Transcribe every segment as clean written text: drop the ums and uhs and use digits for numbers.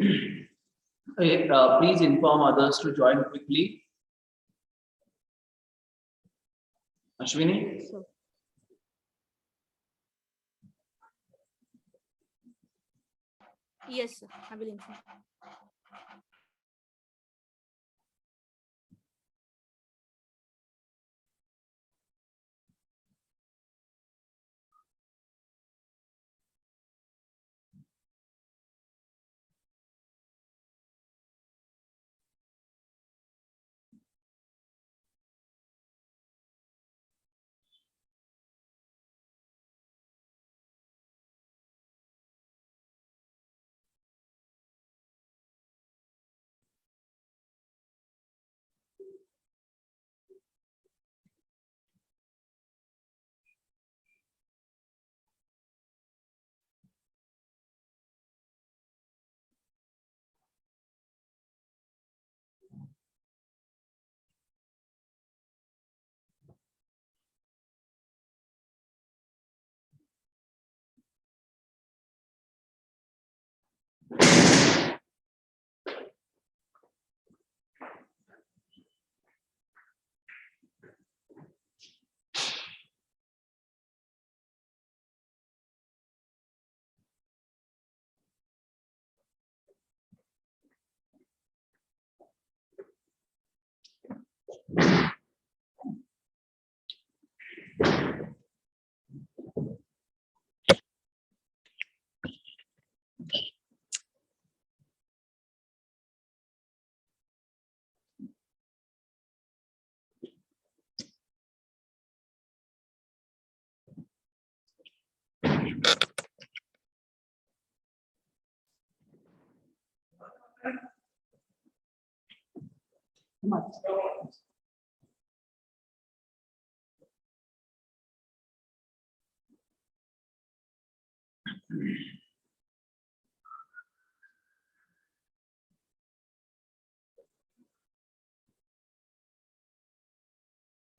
Okay, please inform others to join quickly. Ashwini? So, yes, sir. I will inform.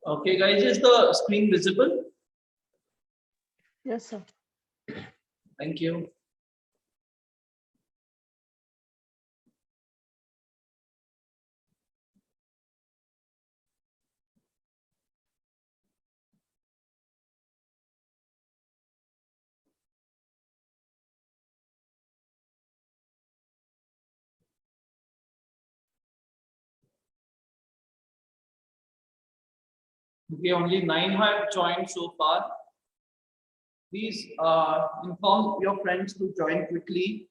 Okay, guys, is the screen visible? Yes, sir. Thank you. Okay, only 9 have joined so far. Please inform your friends to join quickly.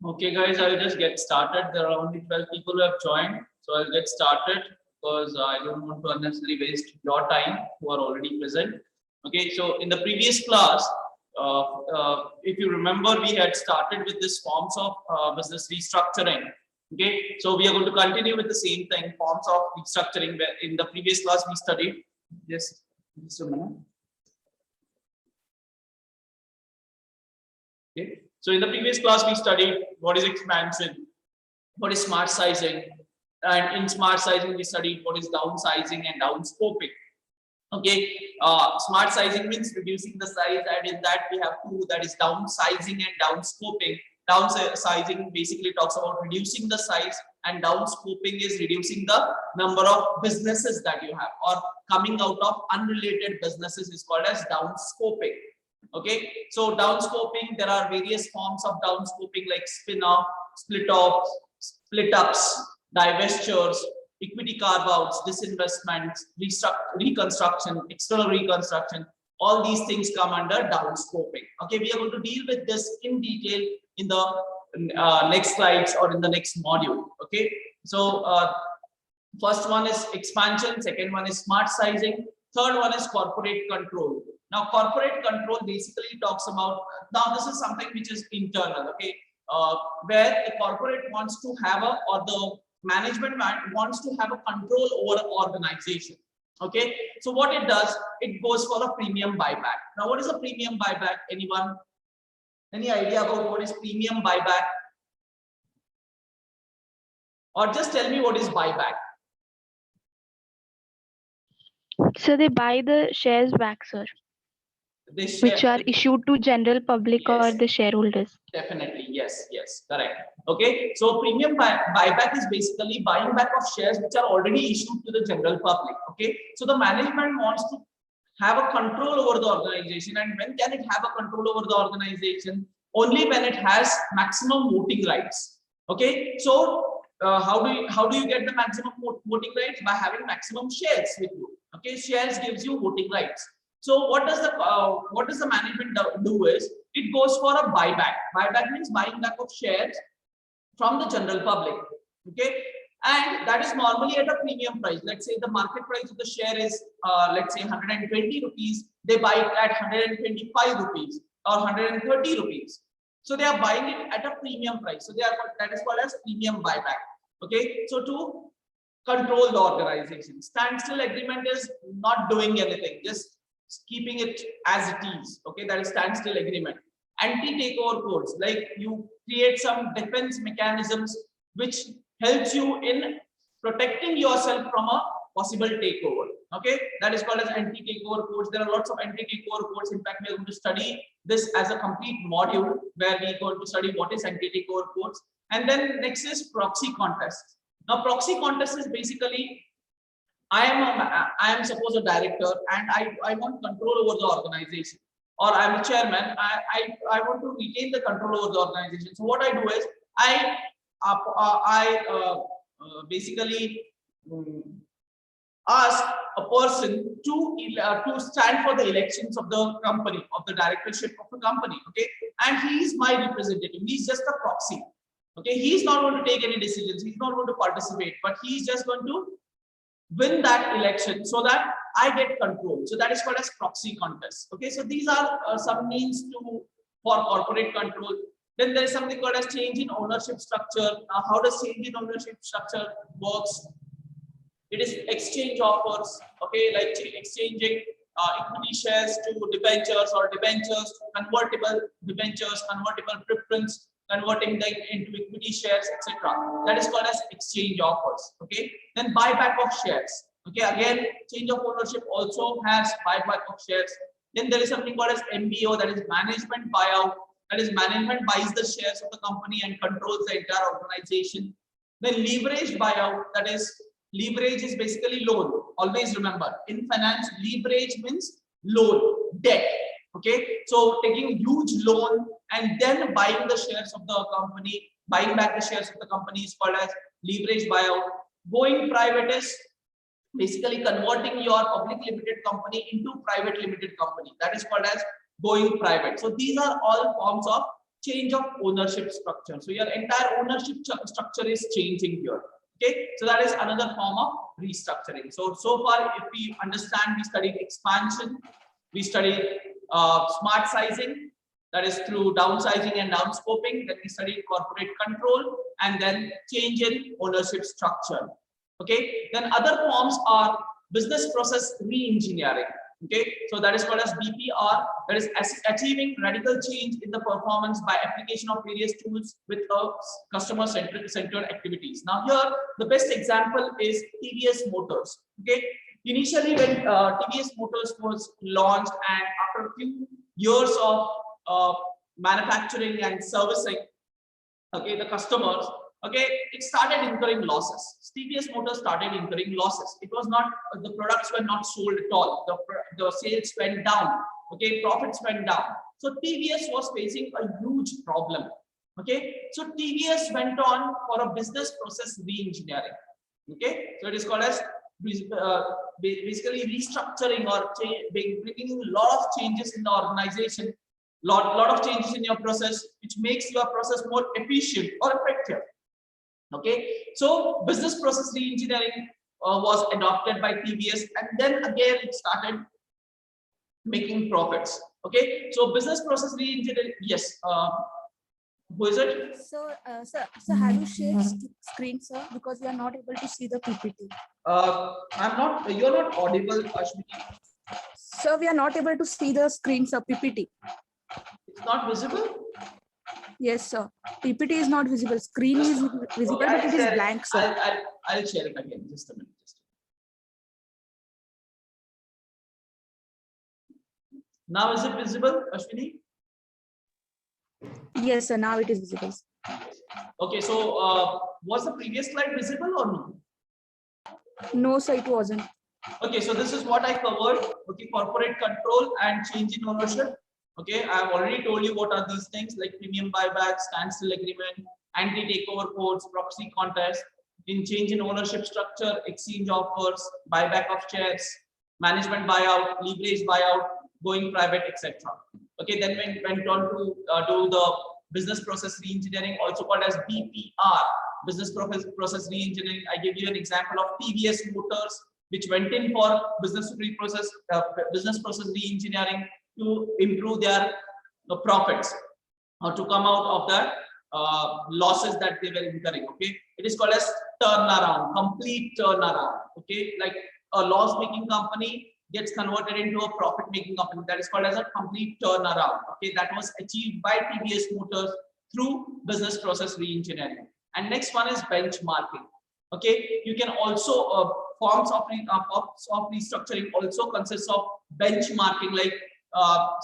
Okay, guys, I'll just get started. There are only 12 people who have joined, so I'll get started because I don't want to unnecessarily waste your time who are already present. Okay, so in the previous class, if you remember, we had started with this forms of business restructuring. Okay, so we are going to continue with the same thing, forms of restructuring. Where in the previous class we studied. Just a minute. Okay. So in the previous class, we studied what is expansion, what is smart sizing, and in smart sizing, we studied what is downsizing and downscoping. Okay, smart sizing means reducing the size, and in that we have two, that is downsizing and downscoping. Downsizing basically talks about reducing the size, and down scoping is reducing the number of businesses that you have, or coming out of unrelated businesses is called as down scoping. Okay, so down scoping, there are various forms of down scoping like spin off, split offs, split ups, divestitures, equity carve outs, disinvestments, reconstruction, external reconstruction. All these things come under down scoping. Okay, we are going to deal with this in detail in the next slides or in the next module. Okay, so first one is expansion, second one is smart sizing, third one is corporate control. Now corporate control basically talks about, now this is something which is internal, okay, where the corporate wants to have a, or the management wants to have a control over an organization. Okay, so what it does, it goes for a premium buyback. Now what is a premium buyback? Anyone? Any idea about what is premium buyback? Or just tell me what is buyback. So they buy the shares back, sir, They share, which are issued to general public yes, or the shareholders. Definitely, yes, correct. Okay, so premium buyback is basically buying back of shares which are already issued to the general public. Okay, so the management wants to have a control over the organization, and when can it have a control over the organization? Only when it has maximum voting rights. Okay, so how do you get the maximum voting rights? By having maximum shares with you. Okay, shares gives you voting rights. So what does the management do is it goes for a buyback. Buyback means buying back of shares from the general public. Okay, and that is normally at a premium price. Let's say the market price of the share is let's say 120 rupees. They buy it at 125 rupees or 130 rupees. So they are buying it at a premium price. So that is called as premium buyback. Okay, so to control the organization, standstill agreement is not doing anything, just keeping it as it is. Okay, that is standstill agreement. Anti-takeover codes, like you create some defense mechanisms which helps you in protecting yourself from a possible takeover. Okay, that is called as anti-takeover codes. There are lots of anti-takeover codes. In fact, we are going to study this as a complete module where we are going to study what is anti-takeover codes. And then next is proxy contests. Now, proxy contest is basically, I am suppose a director and I want control over the organization, or I'm a chairman. I want to retain the control over the organization. So what I do is I basically ask a person to stand for the elections of the company, of the directorship of the company. Okay, and he is my representative. He's just a proxy. Okay, he's not going to take any decisions. He's not going to participate, but he's just going to win that election so that I get control. So that is called as proxy contest. Okay, so these are some means for corporate control. Then there is something called as change in ownership structure. Now, how does change in ownership structure works? It is exchange offers. Okay, like exchanging equity shares to debentures, or debentures to convertible debentures, convertible preference, converting them into equity shares, etc. That is called as exchange offers. Okay, then buyback of shares. Okay, again, change of ownership also has buyback of shares. Then there is something called as MBO, that is management buyout. That is management buys the shares of the company and controls the entire organization. Then leveraged buyout, that is leverage is basically loan. Always remember, in finance, leverage means loan, debt. Okay, so taking huge loan and then buying the shares of the company, buying back the shares of the company is called as leverage buyout. Going private is basically converting your public limited company into private limited company. That is called as going private. So these are all forms of change of ownership structure. So your entire ownership structure is changing here. Okay, so that is another form of restructuring. So far, if we understand, we studied expansion, we studied smart sizing, that is through downsizing and downscoping. Then we studied corporate control, and then change in ownership structure. Okay, then other forms are business process re-engineering. Okay, so that is called as BPR, that is achieving radical change in the performance by application of various tools with customer centered activities. Now here the best example is TVS Motors. Okay, initially when TVS Motors was launched, and after a few years of manufacturing and servicing, okay, the customers, Okay, it started incurring losses. TVS Motors started incurring losses. It was not, the products were not sold at all. The sales went down. Okay, profits went down. So TVS was facing a huge problem. Okay, so TVS went on for a business process re-engineering. Okay, so it is called as basically restructuring or bringing a lot of changes in the organization, lot of changes in your process, which makes your process more efficient or effective. Okay, so business process re-engineering was adopted by TVS, and then again it started making profits. Okay, so business process re-engineering, yes. Who is it? Sir, have you shared screen, sir? Because we are not able to see the PPT. I'm not. You're not audible, Ashwini. Sir, we are not able to see the screen, sir. PPT. It's not visible. Yes, sir. PPT is not visible. Screen is visible, Okay, but it is blank, sir. I'll share it again. Just a minute. Now is it visible, Ashwini? Yes, sir. Now it is visible. Okay, so was the previous slide visible or no? No, sir, it wasn't. Okay, so this is what I covered. Okay, corporate control and change in ownership. Okay, I have already told you what are these things, like premium buyback, standstill agreement, anti-takeover codes, proxy contest, in change in ownership structure, exchange offers, buyback of shares, management buyout, leverage buyout, going private, etc. Okay, then we went on to do the business process re-engineering, also called as BPR, business process re-engineering. I give you an example of TVS Motors, which went in for business process re-engineering to improve their profits or to come out of the losses that they were incurring. Okay, it is called as turnaround, complete turnaround. Okay, like a loss-making company gets converted into a profit-making company. That is called as a complete turnaround. Okay, that was achieved by TVS Motors through business process re-engineering. And next one is benchmarking. Okay, you can also forms of restructuring also consists of benchmarking, like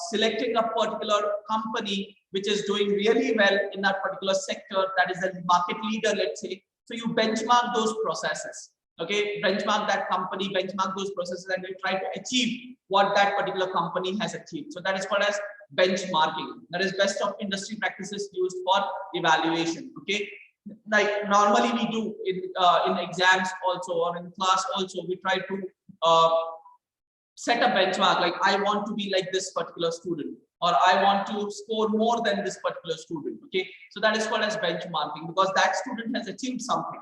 selecting a particular company which is doing really well in that particular sector, that is a market leader, let's say. So you benchmark those processes. Okay, benchmark that company, benchmark those processes, and you try to achieve what that particular company has achieved. So that is called as benchmarking. That is best of industry practices used for evaluation. Okay, like normally we do in exams also, or in class also, we try to set a benchmark, like I want to be like this particular student, or I want to score more than this particular student. Okay, so that is called as benchmarking, because that student has achieved something.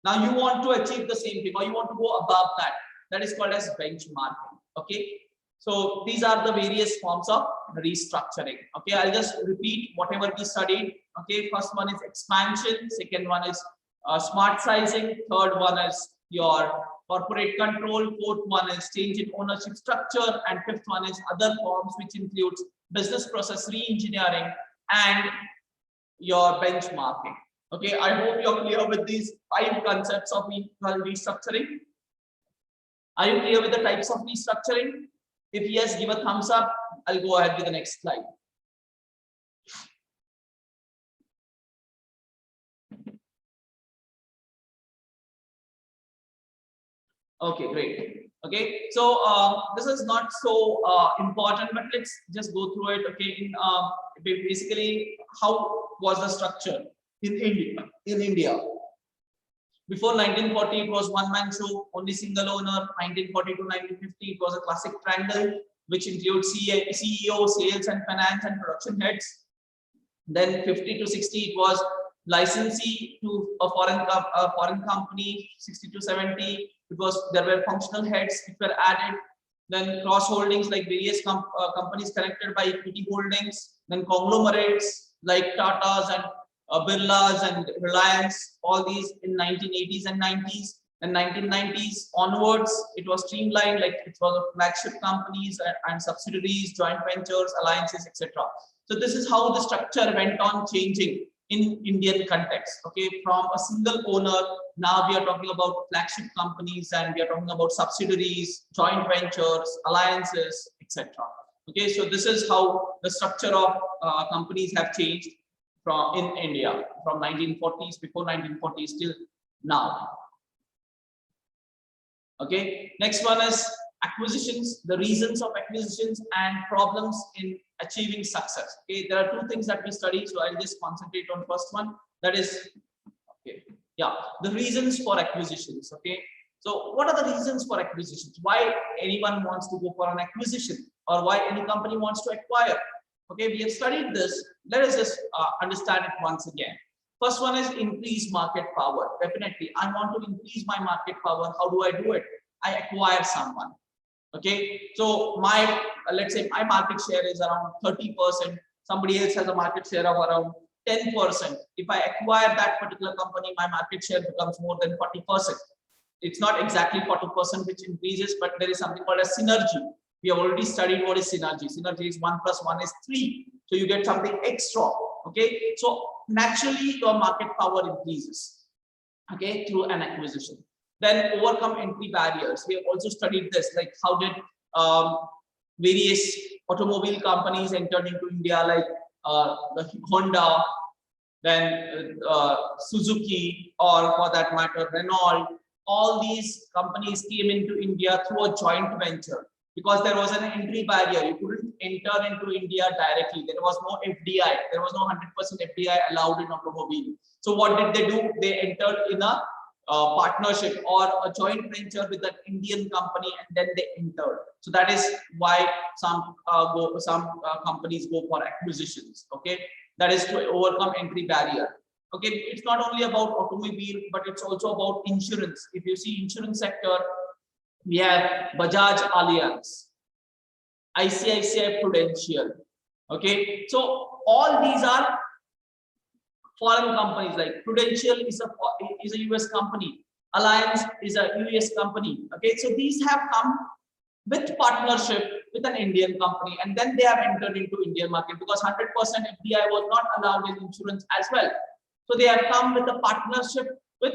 Now you want to achieve the same thing, or you want to go above that. That is called as benchmarking. Okay, so these are the various forms of restructuring. Okay, I'll just repeat whatever we studied. Okay, first one is expansion, second one is smart sizing, third one is your corporate control, fourth one is change in ownership structure, and fifth one is other forms, which includes business process re-engineering and your benchmarking. Okay, I hope you're clear with these 5 concepts of restructuring. Are you clear with the types of restructuring? If yes, give a thumbs up. I'll go ahead with the next slide. Okay, great. Okay, so this is not so important, but let's just go through it. Okay, basically, how was the structure in India? Before 1940, it was one-man show, only single owner. 1940 to 1950, it was a classic triangle, which includes CEO, sales and finance and production heads. Then 50 to 60, it was licensee to a foreign company. 60 to 70, there were functional heads which were added. Then cross holdings, like various companies connected by equity holdings. Then conglomerates like Tata's and Birla's and Reliance, all these in 1980s and 90s. And 1990s onwards, it was streamlined, like it was a flagship companies and subsidiaries, joint ventures, alliances, etc. So this is how the structure went on changing in Indian context. Okay, from a single owner, now we are talking about flagship companies, and we are talking about subsidiaries, joint ventures, alliances, etc. Okay, so this is how the structure of companies have changed. from in India from 1940s, before 1940s till now. Okay, next one is acquisitions, the reasons of acquisitions and problems in achieving success. Okay, there are two things that we study, so I'll just concentrate on first one. That is, okay, yeah, the reasons for acquisitions. Okay, so what are the reasons for acquisitions? Why anyone wants to go for an acquisition, or why any company wants to acquire? Okay, we have studied this. Let us just understand it once again. First one is increase market power. Definitely, I want to increase my market power. How do I do it? I acquire someone. Okay, so my let's say my market share is around 30%. Somebody else has a market share of around 10%. If I acquire that particular company, my market share becomes more than 40%. It's not exactly 40% which increases, but there is something called a synergy. We have already studied what is synergy. Synergy is 1 + 1 is 3. So you get something extra. Okay, so naturally your market power increases. Okay, through an acquisition. Then overcome entry barriers. We have also studied this, like how did various automobile companies entered into India, like the Honda, then Suzuki, or for that matter Renault. All these companies came into India through a joint venture, because there was an entry barrier. You couldn't enter into India directly. There was no FDI. There was no 100% FDI allowed in automobile. So what did they do? They entered in a partnership or a joint venture with an Indian company, and then they entered. So that is why some companies go for acquisitions. Okay, that is to overcome entry barrier. Okay, it's not only about automobile, but it's also about insurance. If you see insurance sector, we have Bajaj Allianz, ICICI Prudential. Okay, so all these are foreign companies. Like Prudential is a US company, Allianz is a US company. Okay, so these have come with partnership with an Indian company, and then they have entered into Indian market, because 100% FDI was not allowed in insurance as well. So they have come with a partnership with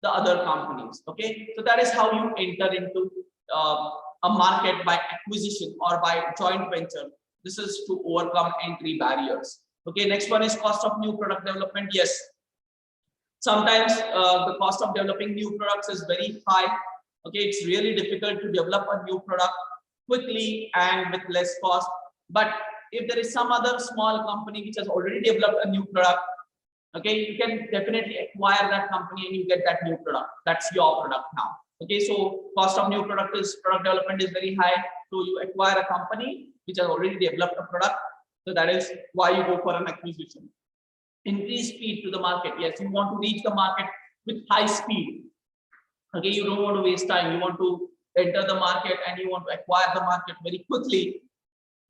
the other companies. Okay, so that is how you enter into a market by acquisition or by joint venture. This is to overcome entry barriers. Okay, next one is cost of new product development. Yes, sometimes the cost of developing new products is very high. Okay, it's really difficult to develop a new product quickly and with less cost. But if there is some other small company which has already developed a new product, okay, you can definitely acquire that company and you get that new product. That's your product now. Okay, so cost of new product development is very high. So you acquire a company which has already developed a product. So that is why you go for an acquisition. Increase speed to the market. Yes, you want to reach the market with high speed. Okay, you don't want to waste time. You want to enter the market and you want to acquire the market very quickly.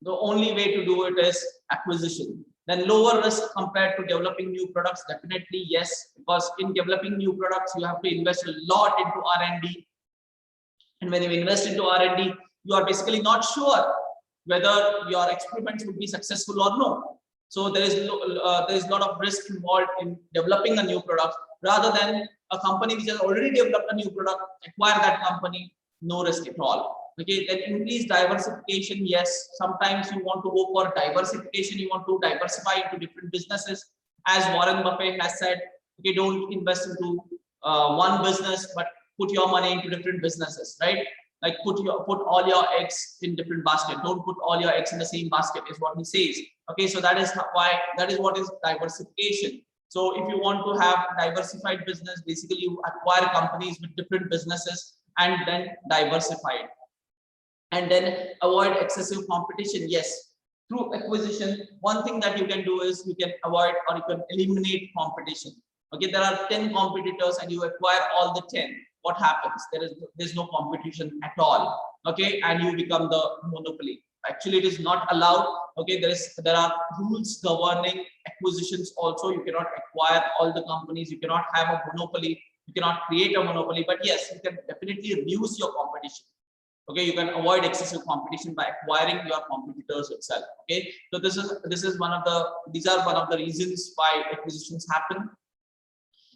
The only way to do it is acquisition. Then lower risk compared to developing new products. Definitely yes, because in developing new products you have to invest a lot into R&D, and when you invest into R&D, you are basically not sure whether your experiments would be successful or no. So there is a lot of risk involved in developing a new product, rather than a company which has already developed a new product, acquire that company, no risk at all. Okay, then increase diversification. Yes, sometimes you want to go for diversification. You want to diversify into different businesses. As Warren Buffett has said, okay, don't invest into one business, but put your money into different businesses, right? Like put all your eggs in different basket. Don't put all your eggs in the same basket, is what he says. Okay, so that is what is diversification. So if you want to have diversified business, basically you acquire companies with different businesses and then diversify it. And then avoid excessive competition. Yes, through acquisition, one thing that you can do is you can avoid or you can eliminate competition. Okay, there are 10 competitors and you acquire all the 10. What happens? There's no competition at all. Okay, and you become the monopoly. Actually, it is not allowed. Okay, there are rules governing acquisitions also. You cannot acquire all the companies. You cannot have a monopoly. You cannot create a monopoly. But yes, you can definitely reduce your competition. Okay, you can avoid excessive competition by acquiring your competitors itself. Okay, so these are one of the reasons why acquisitions happen.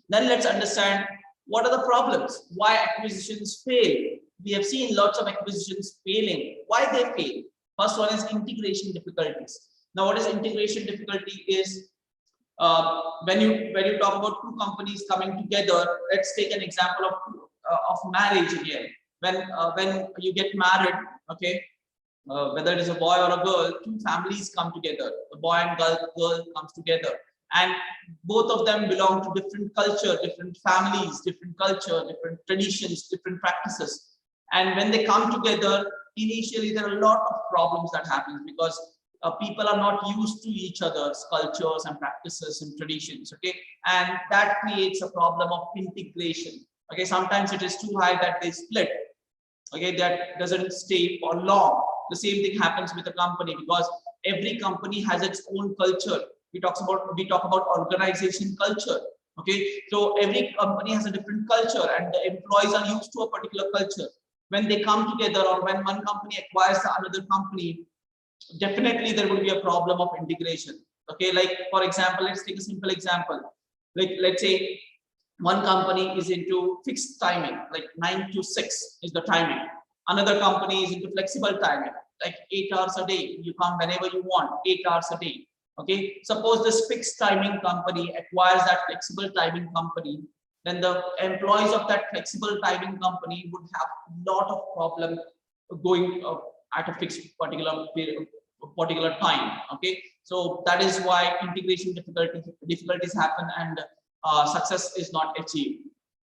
Then let's understand what are the problems, why acquisitions fail. We have seen lots of acquisitions failing. Why they fail? First one is integration difficulties. Now, what is integration difficulty is when you talk about two companies coming together, let's take an example of marriage again. When you get married, okay, whether it is a boy or a girl, two families come together. The boy and girl comes together, and both of them belong to different culture, different families, different culture, different traditions, different practices. And when they come together, initially there are a lot of problems that happen because people are not used to each other's cultures and practices and traditions. Okay, and that creates a problem of integration. Okay, sometimes it is too high that they split. Okay, that doesn't stay for long. The same thing happens with a company because every company has its own culture. We talk about organization culture. Okay, so every company has a different culture and the employees are used to a particular culture. When they come together or when one company acquires another company, definitely there will be a problem of integration. Okay, like for example, let's take a simple example. Like let's say one company is into fixed timing, like 9 to 6 is the timing. Another company is into flexible timing, like 8 hours a day. You come whenever you want, 8 hours a day. Okay, suppose this fixed timing company acquires that flexible timing company, then the employees of that flexible timing company would have a lot of problem going at a fixed particular time. Okay, so that is why integration difficulties happen and success is not achieved.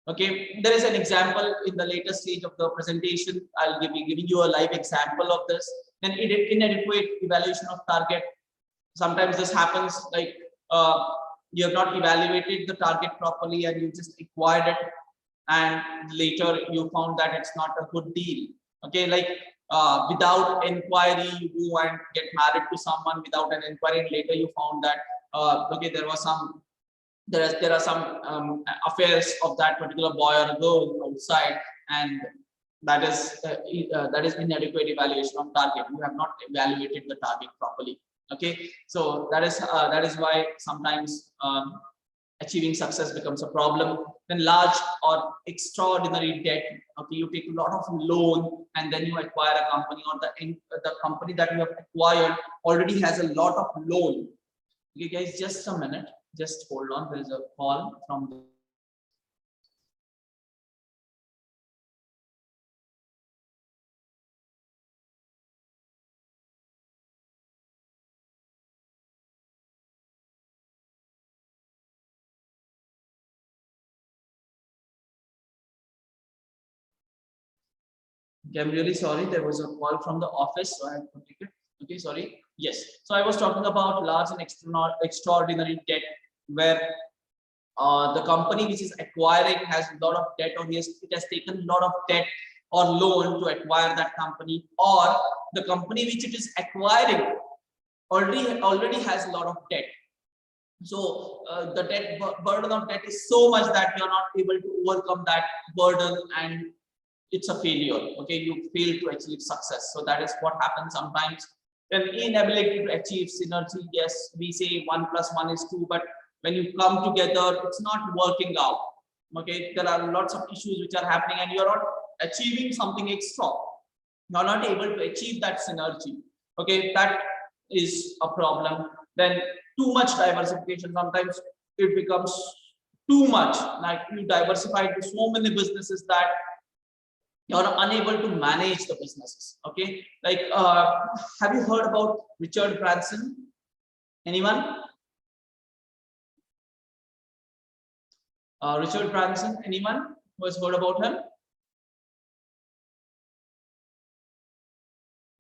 Okay, there is an example in the later stage of the presentation. I'll be giving you a live example of this. Then inadequate evaluation of target. Sometimes this happens like you have not evaluated the target properly and you just acquired it, and later you found that it's not a good deal. Okay, like without inquiry, you go and get married to someone without an inquiry. Later you found that okay, there are some affairs of that particular boy or girl outside, and that is inadequate evaluation of target. You have not evaluated the target properly. Okay, so that is why sometimes achieving success becomes a problem. Then large or extraordinary debt. Okay, you take a lot of loan and then you acquire a company, or the company that you have acquired already has a lot of loan. Okay, guys, just a minute. Just hold on. There is a call from the Okay, I'm really sorry. There was a call from the office, so I have to take it. Okay, sorry. Yes. So I was talking about large and extraordinary debt, where the company which is acquiring has a lot of debt, or it has taken a lot of debt or loan to acquire that company, or the company which it is acquiring already has a lot of debt. So the burden of debt is so much that you are not able to overcome that burden, and it's a failure. Okay, you fail to achieve success. So that is what happens sometimes. Then inability to achieve synergy. Yes, we say 1 + 1 is 2, but when you come together, it's not working out. Okay, there are lots of issues which are happening and you're not achieving something extra. You're not able to achieve that synergy. Okay, that is a problem. Then too much diversification. Sometimes it becomes too much, like you diversify to so many businesses that you're unable to manage the businesses. Okay, like have you heard about Richard Branson? Anyone? Richard Branson, anyone who has heard about him?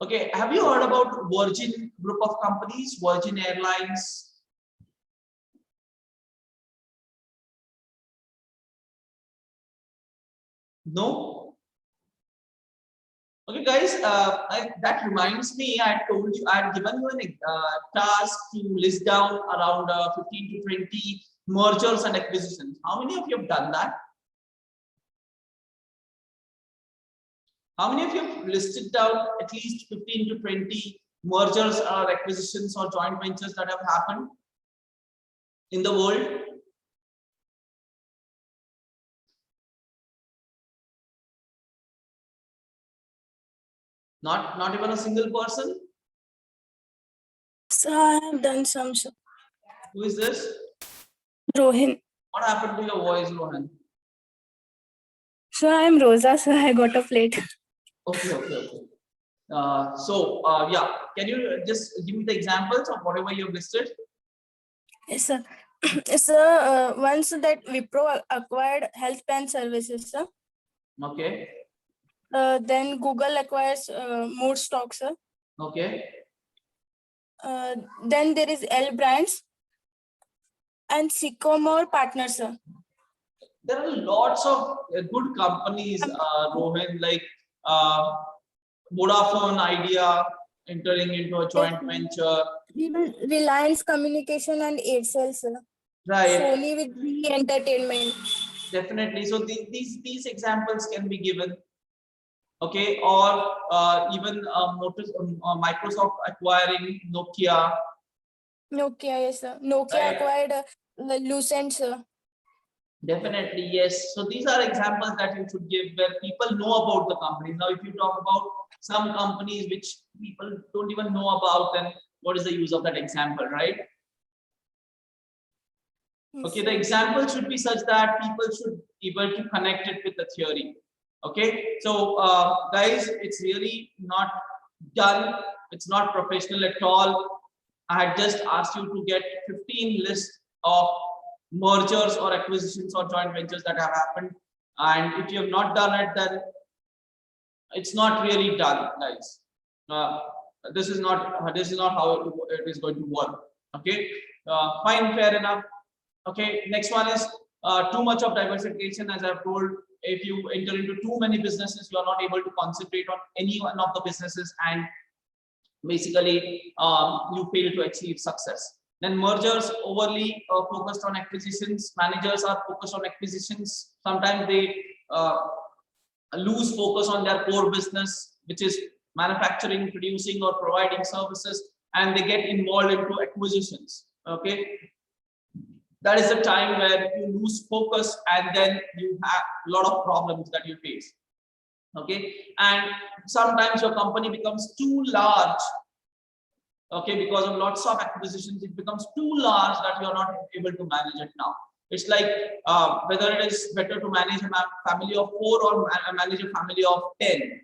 Okay, have you heard about Virgin group of companies, Virgin Airlines? No? Okay, guys, that reminds me, I told you, I had given you a task to list down around 15 to 20 mergers and acquisitions. How many of you have done that? How many of you have listed down at least 15 to 20 mergers or acquisitions or joint ventures that have happened in the world? Not even a single person? So I have done some. Who is this? Rohin. What happened to your voice, Rohan? So I'm Rosa, so I got up late. Okay. Yeah, can you just give me the examples of whatever you've listed? Yes, sir. So once that Wipro acquired health plan services, sir. Okay. Then Google acquires Mood Stock, sir. Okay. Then there is L Brands and Sycamore Partners, sir. There are lots of good companies, Rohan, like Vodafone Idea entering into a joint venture. Even Reliance Communication and Aircel, sir. Right. Sony with the entertainment. Definitely. So these examples can be given. Okay, or even Microsoft acquiring Nokia. Nokia, yes, sir. Nokia Right. acquired Lucent, sir. Definitely, yes. So these are examples that you should give where people know about the companies. Now, if you talk about some companies which people don't even know about, then what is the use of that example, right? Yes, Okay, sir. the example should be such that people should be able to connect it with the theory. Okay, so guys, it's really not done. It's not professional at all. I had just asked you to get 15 lists of mergers or acquisitions or joint ventures that have happened. And if you have not done it, then it's not really done, guys. This is not how it is going to work. Okay, fine, fair enough. Okay, next one is too much of diversification. As I've told, if you enter into too many businesses, you are not able to concentrate on any one of the businesses, and basically you fail to achieve success. Then mergers, overly focused on acquisitions. Managers are focused on acquisitions. Sometimes they lose focus on their core business, which is manufacturing, producing, or providing services, and they get involved into acquisitions. Okay, that is the time where you lose focus, and then you have a lot of problems that you face. Okay, and sometimes your company becomes too large. Okay, because of lots of acquisitions, it becomes too large that you are not able to manage it now. It's like whether it is better to manage a family of 4 or manage a family of 10.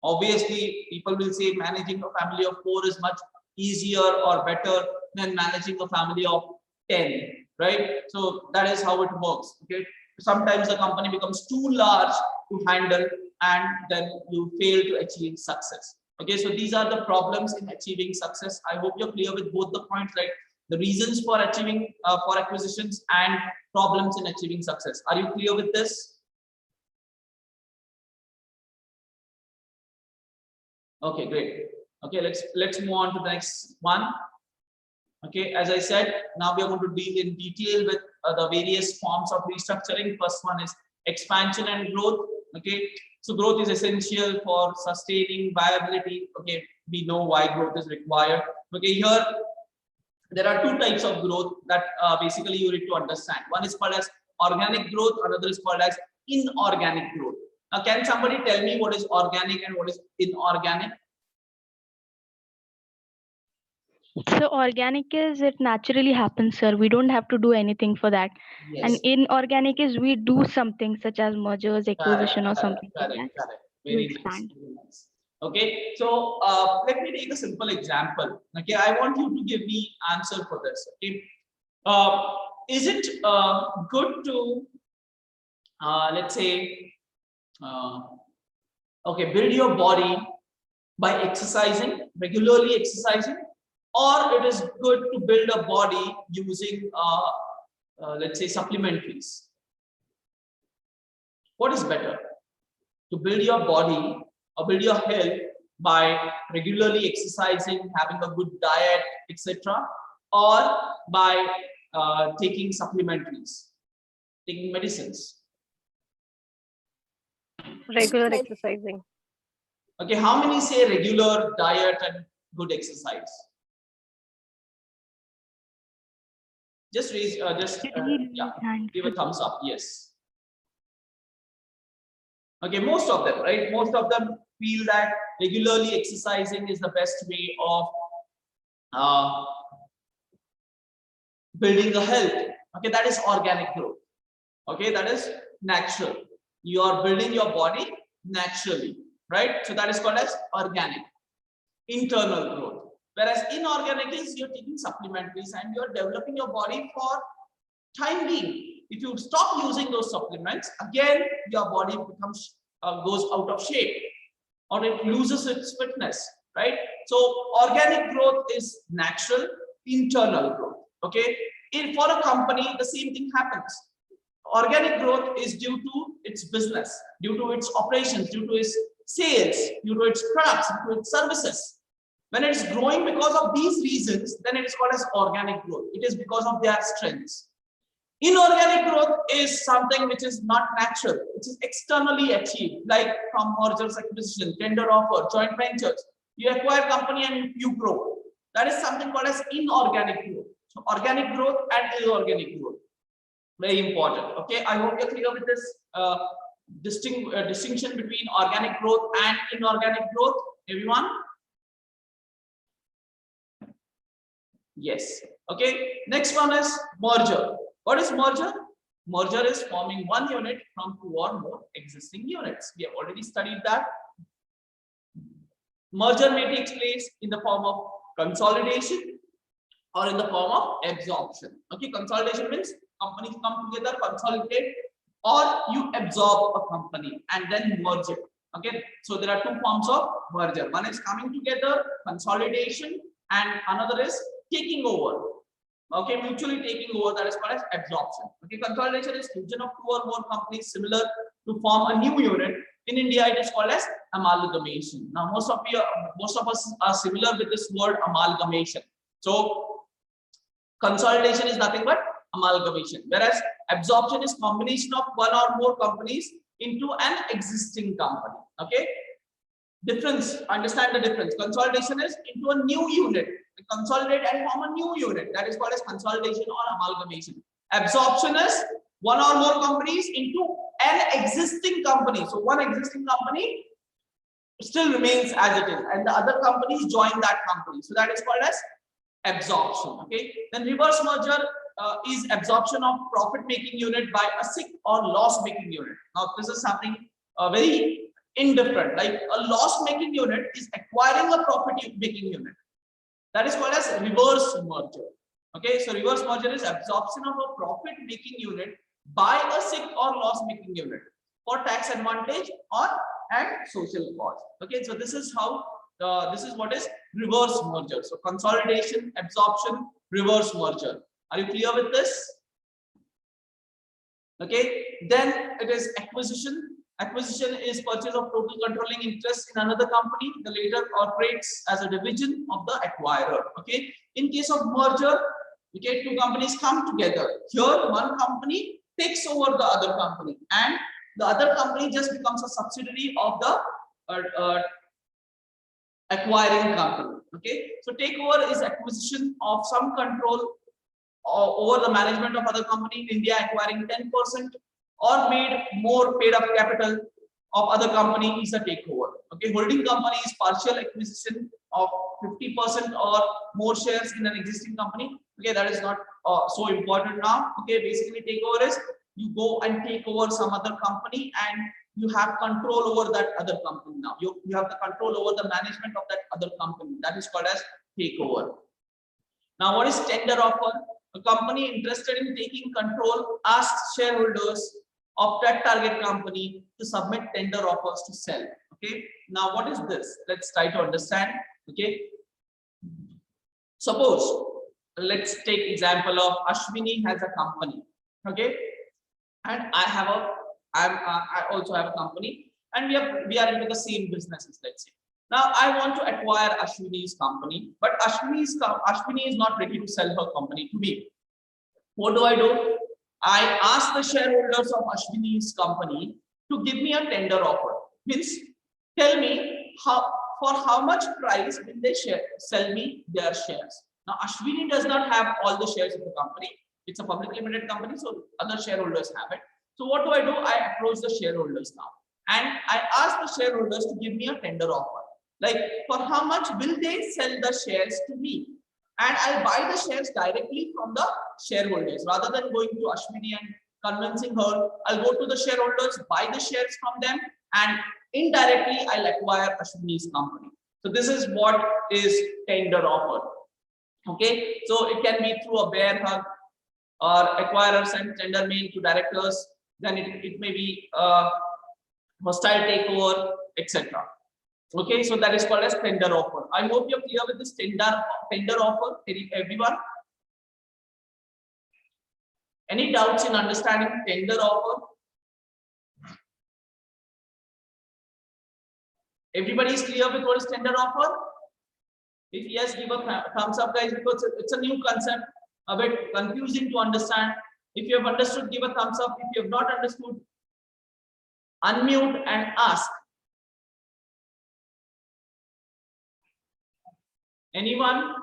Obviously, people will say managing a family of 4 is much easier or better than managing a family of 10, right? So that is how it works. Okay, sometimes the company becomes too large to handle, and then you fail to achieve success. Okay, so these are the problems in achieving success. I hope you're clear with both the points, right? The reasons for achieving for acquisitions and problems in achieving success. Are you clear with this? Okay, great. Okay, let's move on to the next one. Okay, as I said, now we are going to deal in detail with the various forms of restructuring. First one is expansion and growth. Okay, so growth is essential for sustaining viability. Okay, we know why growth is required. Okay, here there are 2 types of growth that basically you need to understand. One is called as organic growth, another is called as inorganic growth. Now, can somebody tell me what is organic and what is inorganic? So organic is it naturally happens, sir. We don't have to do anything for that. Yes. And inorganic is we do something such as mergers, acquisition, or something like that. Correct. To Very nice. expand. Very nice. Okay, so let me take a simple example. Okay, I want you to give me answer for this. Okay, is it good to let's say okay, build your body by exercising, regularly exercising, or it is good to build a body using let's say supplementaries? What is better, to build your body or build your health by regularly exercising, having a good diet, etc., or by taking supplementaries, taking medicines? Regular exercising. Okay, how many say regular diet and good exercise? Just raise, yeah, give a thumbs up. Yes. Okay, most of them, right? Most of them feel that regularly exercising is the best way of building a health. Okay, that is organic growth. Okay, that is natural. You are building your body naturally, right? So that is called as organic, internal growth. Whereas inorganic is you're taking supplementaries and you're developing your body for time being. If you stop using those supplements, again your body becomes goes out of shape, or it loses its fitness, right? So organic growth is natural, internal growth. Okay, for a company, the same thing happens. Organic growth is due to its business, due to its operations, due to its sales, due to its products, due to its services. When it is growing because of these reasons, then it is called as organic growth. It is because of their strengths. Inorganic growth is something which is not natural, which is externally achieved, like from mergers, acquisition, tender offer, joint ventures. You acquire company and you grow. That is something called as inorganic growth. So organic growth and inorganic growth, very important. Okay, I hope you're clear with this distinction between organic growth and inorganic growth, everyone. Yes. Okay, next one is merger. What is merger? Merger is forming one unit from two or more existing units. We have already studied that. Merger may take place in the form of consolidation or in the form of absorption. Okay, consolidation means companies come together, consolidate, or you absorb a company and then merge it. Okay, so there are two forms of merger. One is coming together, consolidation, and another is taking over. Okay, mutually taking over, that is called as absorption. Okay, consolidation is fusion of two or more companies similar to form a new unit. In India, it is called as amalgamation. Now, most of us are similar with this word amalgamation. So, consolidation is nothing but amalgamation, whereas absorption is combination of one or more companies into an existing company. Okay, difference. Understand the difference. Consolidation is into a new unit. Consolidate and form a new unit, that is called as consolidation or amalgamation. Absorption is one or more companies into an existing company. So one existing company still remains as it is and the other companies join that company, so that is called as absorption. Okay, then reverse merger is absorption of profit making unit by a sick or loss making unit. Now this is something very indifferent. Like a loss making unit is acquiring a profit making unit. That is called as reverse merger. Okay, so reverse merger is absorption of a profit making unit by a sick or loss making unit for tax advantage or and social cause. Okay, so this is how this is what is reverse merger. So consolidation, absorption, reverse merger. Are you clear with this? Okay, then it is acquisition. Acquisition is purchase of total controlling interest in another company. The later operates as a division of the acquirer. Okay, in case of merger, okay, two companies come together. Here, one company takes over the other company, and the other company just becomes a subsidiary of the acquiring company. Okay, so takeover is acquisition of some control over the management of other company. In India, acquiring 10% or made more paid up capital of other company is a takeover. Okay, holding company is partial acquisition of 50% or more shares in an existing company. Okay, that is not so important now. Okay, basically takeover is you go and take over some other company and you have control over that other company. Now you have the control over the management of that other company. That is called as takeover. Now what is tender offer? A company interested in taking control asks shareholders of that target company to submit tender offers to sell. Okay, now what is this? Let's try to understand. Okay, suppose let's take example of Ashwini has a company. Okay, and I also have a company, and we are into the same businesses. Let's say now I want to acquire Ashwini's company, but Ashwini is not ready to sell her company to me. What do? I ask the shareholders of Ashwini's company to give me a tender offer. Means tell me for how much price will they sell me their shares. Now Ashwini does not have all the shares of the company. It's a publicly limited company, so other shareholders have it. So what do? I approach the shareholders now and I ask the shareholders to give me a tender offer. Like for how much will they sell the shares to me? and I'll buy the shares directly from the shareholders rather than going to Ashwini and convincing her. I'll go to the shareholders, buy the shares from them, and indirectly I'll acquire Ashwini's company. So this is what is tender offer. Okay, so it can be through a bear hug or acquirers and tender mail to directors. Then it may be hostile takeover, etc. Okay, so that is called as tender offer. I hope you're clear with this tender offer, everyone. Any doubts in understanding tender offer? Everybody is clear with what is tender offer? If yes, give a thumbs up, guys, because it's a new concept, a bit confusing to understand. If you have understood, give a thumbs up. If you have not understood, unmute and ask. Anyone?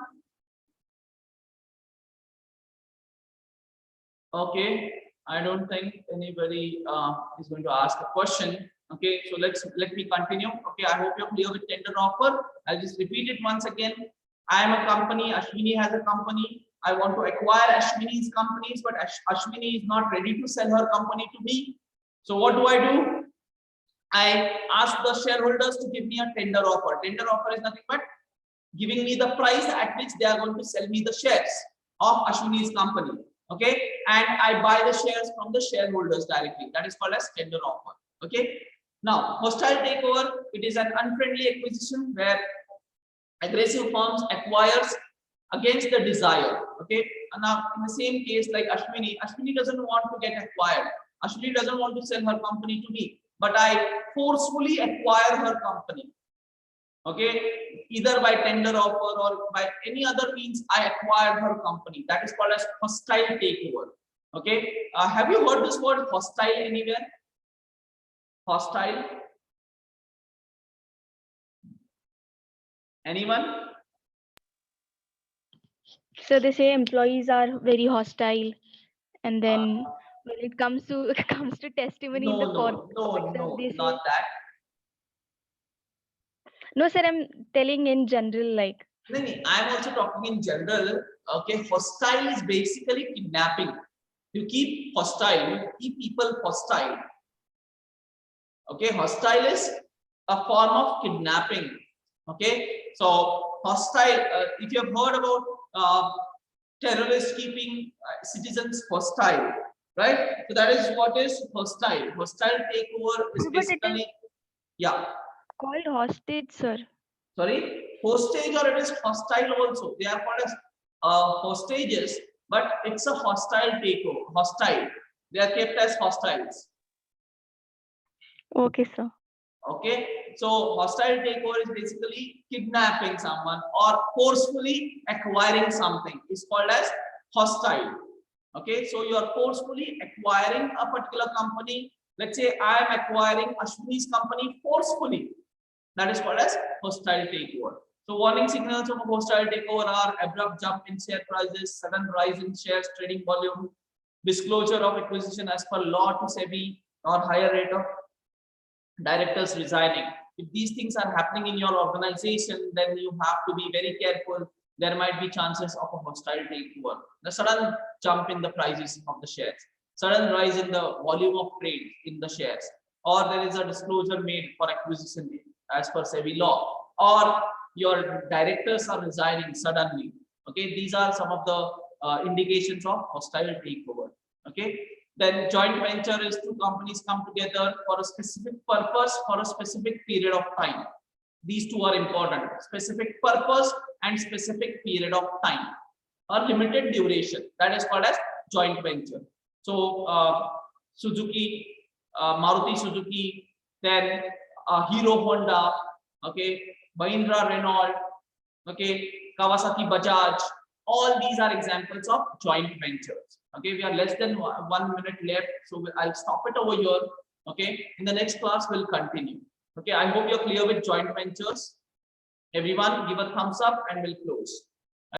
Okay, I don't think anybody is going to ask a question. Okay, so let me continue. Okay, I hope you're clear with tender offer. I'll just repeat it once again. I am a company, Ashwini has a company. I want to acquire Ashwini's companies, but Ashwini is not ready to sell her company to me. So what do? I ask the shareholders to give me a tender offer. Tender offer is nothing but giving me the price at which they are going to sell me the shares of Ashwini's company. Okay, and I buy the shares from the shareholders directly. That is called as tender offer. Okay. Now, hostile takeover, it is an unfriendly acquisition where aggressive firms acquires against the desire. Okay. And now, in the same case like Ashwini doesn't want to get acquired. Ashwini doesn't want to sell her company to me, but I forcefully acquire her company. Okay, either by tender offer or by any other means, I acquired her company. That is called as hostile takeover. Okay, have you heard this word hostile anywhere? Hostile? Anyone? So they say employees are very hostile, and then when it comes to testimony in the court, No, they say, not that. no, sir, I'm telling in general, like. No, I'm also talking in general. Okay, hostile is basically kidnapping. You keep hostile, you keep people hostile. Okay, hostile is a form of kidnapping. Okay, so hostile, if you have heard about terrorists keeping citizens hostile, right? So that is what is hostile. Hostile takeover is But it basically, yeah. Called hostage, sir. Sorry, hostage, or it is hostile also. They are called as hostages, but it's a hostile takeover. Hostile. They are kept as hostiles. Okay, sir. Okay, so hostile takeover is basically kidnapping someone or forcefully acquiring something. Is called as hostile. Okay, so you are forcefully acquiring a particular company. Let's say I am acquiring Ashwini's company forcefully. That is called as hostile takeover. So warning signals of a hostile takeover are abrupt jump in share prices, sudden rise in shares trading volume, disclosure of acquisition as per law to SEBI, or higher rate of directors resigning. If these things are happening in your organization, then you have to be very careful. There might be chances of a hostile takeover. The sudden jump in the prices of the shares, sudden rise in the volume of trade in the shares, or there is a disclosure made for acquisition as per SEBI law, or your directors are resigning suddenly. Okay, these are some of the indications of hostile takeover. Okay, then joint venture is two companies come together for a specific purpose for a specific period of time. These two are important: specific purpose and specific period of time, or limited duration. That is called as joint venture. So Suzuki, Maruti Suzuki, then Hero Honda, okay, Mahindra Renault, okay, Kawasaki Bajaj. All these are examples of joint ventures. Okay, we are less than 1 minute left, so I'll stop it over here. Okay, in the next class we'll continue. Okay, I hope you're clear with joint ventures. Everyone, give a thumbs up and we'll close.